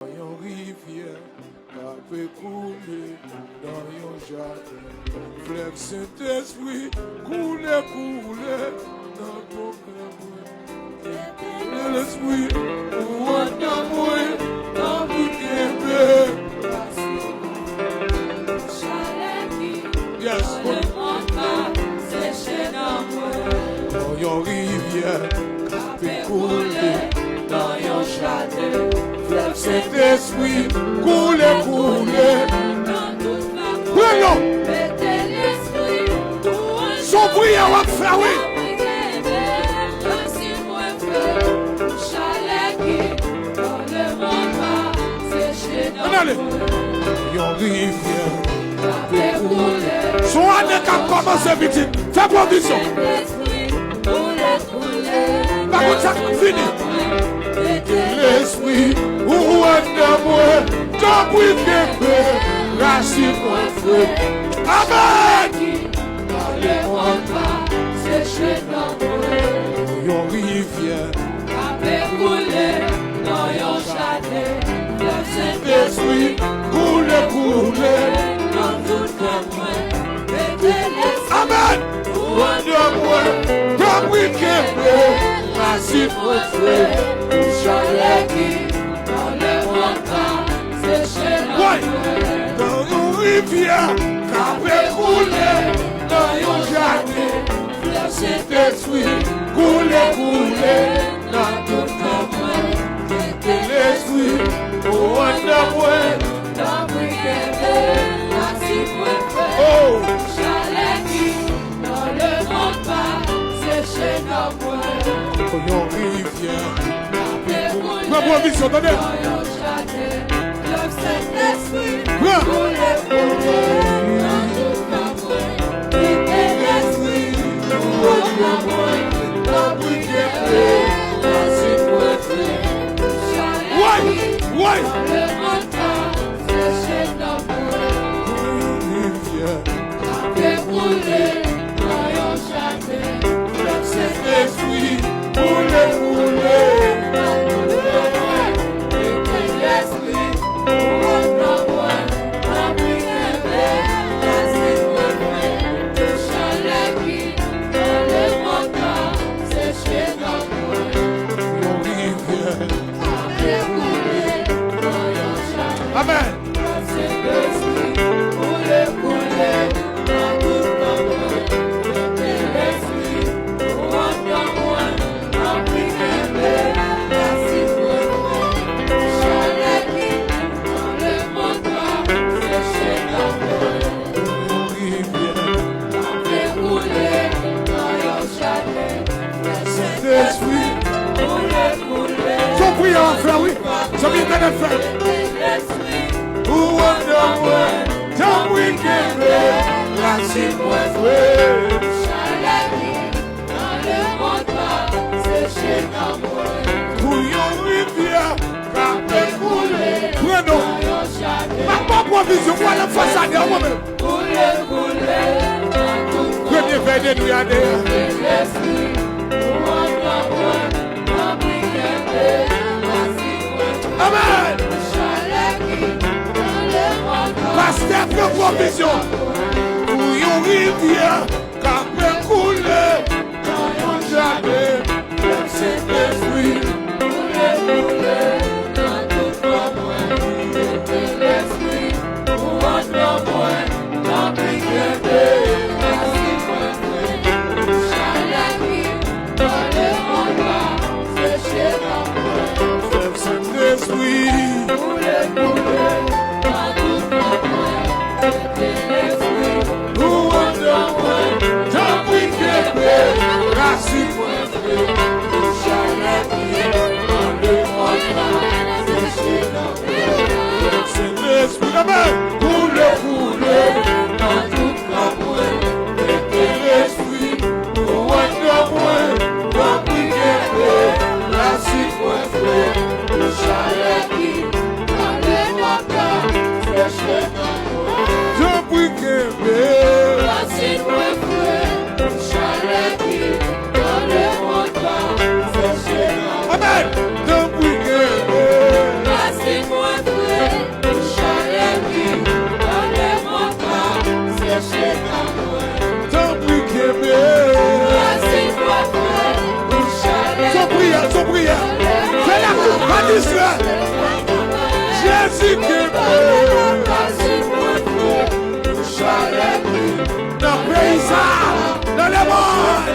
Yon rivière, peut couler dans yon jardin. Fleuve Saint-Esprit, couler, couler dans ton cœur. L'esprit, ou en moi, dans vous qu'aimer. Yes. Dans yon rivière, peut couler dans yon jardin. Fleuve Saint-Esprit, couler, couler. Prenons. Son bruit à votre frère, oui. Allez. Yon rivière, peut couler. Son année qui a commencé vite. Fais provision. Par contre, ça finit. L'esprit, ou en moi, dans vous qu'aimer. Racine, mon frère. Amen. Yon rivière, couler dans yon jardin. L'esprit, couler, couler dans tout le amen. Ou en moi, dans vous qu'aimer. Racine, mon frère. Chalet qui, dans le montant, séché dans yon rivière, capé couler dans yon jardin. Fleuve Saint-Esprit, couler, couler dans tout le monde. L'esprit, au en moi, dans oh, chalet qui, dans le montant, séché dans moi. Yon rivière, ma provision, donnez. Amen. Son prière en frère, oui. Son bien frère. Ou en moi, tant oui qu'aimer, racine moi frère. Dans le monde, séché dans moi. Pour yon rivière, capé couler. Prenons. Ma provision, voilà façade à moi-même. Couler, couler. Premier verre de nous y a amen. Pasteur de provision. Pour yon rivière, capé couler. Dans yon jardin, Fleuve Saint-Esprit. Couler, couler. Dans tout le monde. L'esprit, ou en moi, dans prière. Saint-Esprit, couler, couler, dans tout le monde. Nous en moi, tant pis qu'aimer, racine moi frère. Chalet qui, dans le monde, séché dans le Saint-Esprit, amen. Couler, couler, dans tout le monde. L'esprit, nous en moi, tant pis qu'aimer, racine moi frère. Chalet qui, dans le monde, séché dans le je prie que racine moi frère. Chalet qui, dans le monde, séché dans le amen. Je prie que racine moi l'Israël. Jésus qui est dans le pays, dans le monde,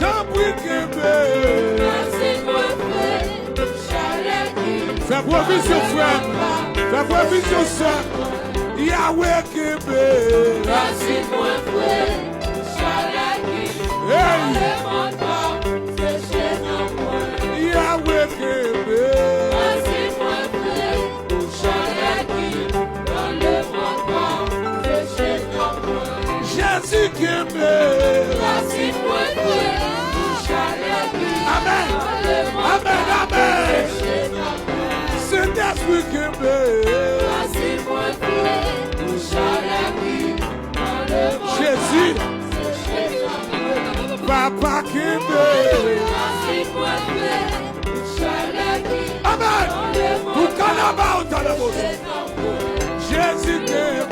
dans le pays. Fais provision, frère. Fais provision, sœur. Yahweh qui est Yahweh qui est Jésus qui est Amen. Amen. Amen. C'est l'esprit qui est Jésus. Papa qui est Amen. Pour Canada, on t'a le mot. Jésus qui est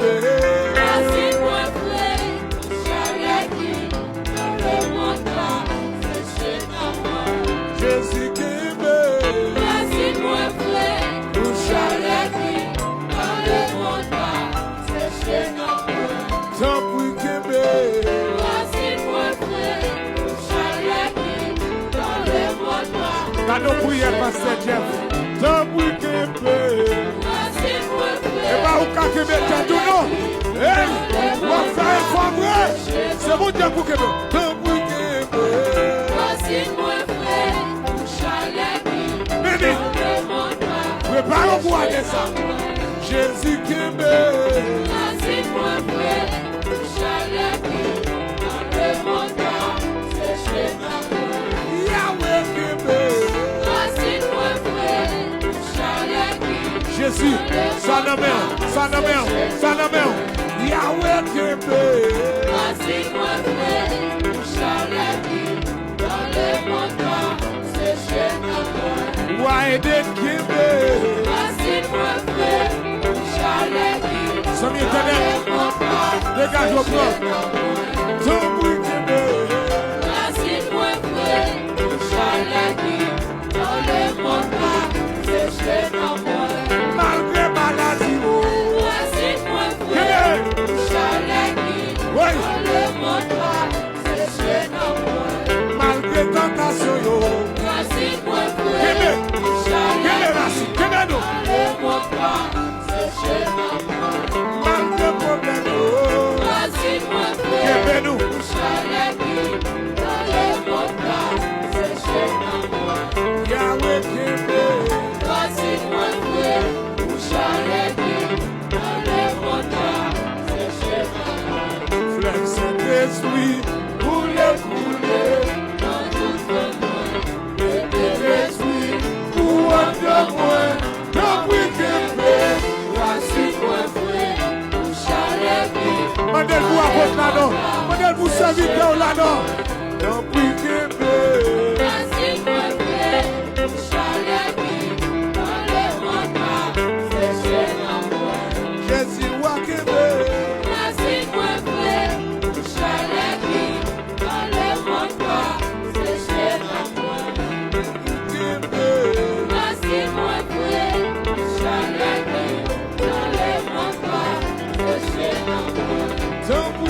Jésus qui est Dans nos prières, Pasteur Jeff, tant que et pas au cas que mettre tout non. Hey, on va faire un fois vrai. C'est bon Dieu pour que tant Bébé, préparons pour aller ça. Jésus qui est Jésus, ça la main, ça la main, ça la main. Yahweh Kébé. Why did Kébé? Some internet. Dégage vos preuves. Tambouille Kébé. Malgré maladie, malgré tentation, malgré problème, Yahweh Kébé. Fleuve Saint-Esprit, couler, couler, dans tout le monde. L'Esprit, pour un de moins, dans le Kébé, racine moins frais, pour chalet. Mandez-vous à votre là-dedans, mandez-vous serviteur là-dedans, dans le Kébé. Racine moins frais, pour chalet. Jésus wa Kébé. Don't